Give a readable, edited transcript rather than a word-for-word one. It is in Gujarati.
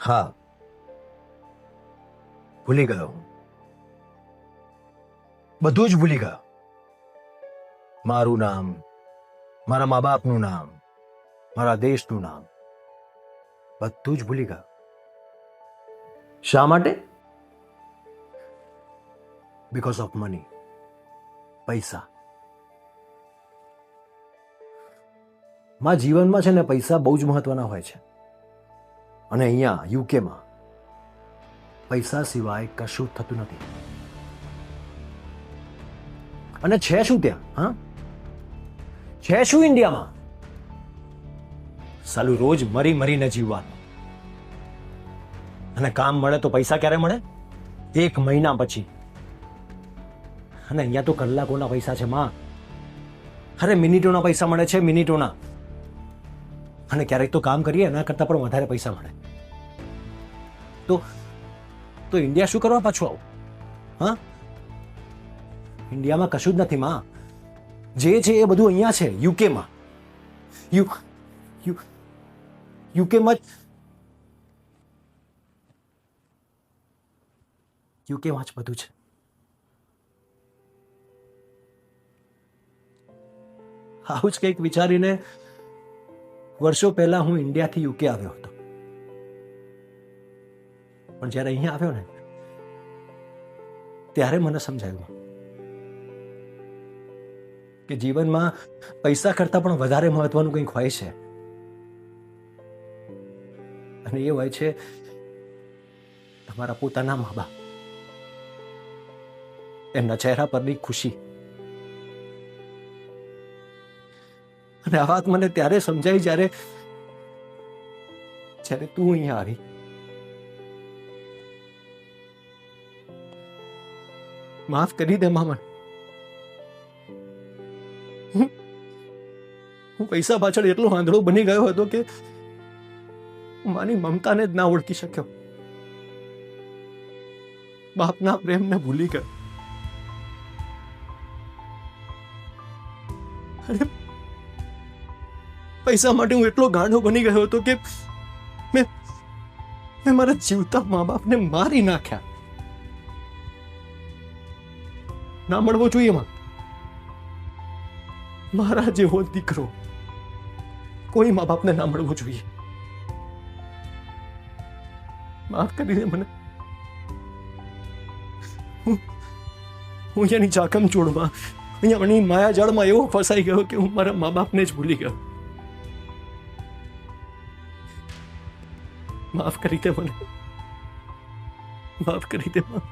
હા, ભૂલી ગયો હું. બધું જ ભૂલી ગયો. મારું નામ, મારા મા બાપનું નામ, મારા દેશનું નામ, બધું જ ભૂલી ગયો. શા માટે? Because of money. પૈસા. મારા જીવનમાં છે ને પૈસા બહુ જ મહત્વના હોય છે. અને અહીંયા યુકેમાં પૈસા સિવાય કશું જ થતું નથી. અને છે શું ત્યાં? હા, છે શું ઇન્ડિયામાં? સાલું રોજ મરી મરીને જીવવાનું. અને કામ મળે તો પૈસા ક્યારે મળે? 1 મહિના પછી. અને અહીંયા તો કલાકોના પૈસા છે માં. અરે મિનિટોના પૈસા મળે છે, મિનિટોના. અને ક્યારેક તો કામ કરીએ એના કરતાં પણ વધારે પૈસા મળે. તો ઇન્ડિયા શું કરવા પાછું આવું? હા, ઇન્ડિયામાં કશું જ નથી માં. જે છે એ બધું અહીંયા છે, યુકેમાં. યુકેમાં યુકેમાં જ બધું છે. આવું જ કંઈક વિચારીને વર્ષો પહેલા હું ઇન્ડિયાથી યુકે આવ્યો હતો. પણ જ્યારે અહીંયા આવ્યો ને ત્યારે મને સમજાયું કે જીવનમાં પૈસા કરતાં પણ વધારે મહત્વનું કંઈક હોય છે. અને એ હોય છે તમારા પોતાના મા બાપ, એમના ચહેરા પરની ખુશી. અને આ વાત મને ત્યારે સમજાઈ જ્યારે તું અહીંયા આવી. માફ કરી દે મામા. હું પૈસા પાછળ એટલો આંધળો બની ગયો હતો કે મારી મમતાને જ ના ઓળખી શક્યો. બાપના પ્રેમને ભૂલી ગયો. અરે પૈસા માટે હું એટલો ગાંડો બની ગયો હતો કે મેં મારા જીવતા મા બાપને મારી નાખ્યા. ના મળવો જોઈએ માં. મારા જેવો દીકરો કોઈ મા બાપને ના મળવો જોઈએ. માફ કરી દે મને. હું અહીંયાની ચાકમ ચોડમાં, અહીંયાની માયાજાળમાં એવો ફસાઈ ગયો કે હું મારા મા બાપને જ ભૂલી ગયો. માફ કરી દે મને. માફ કરી દે માં.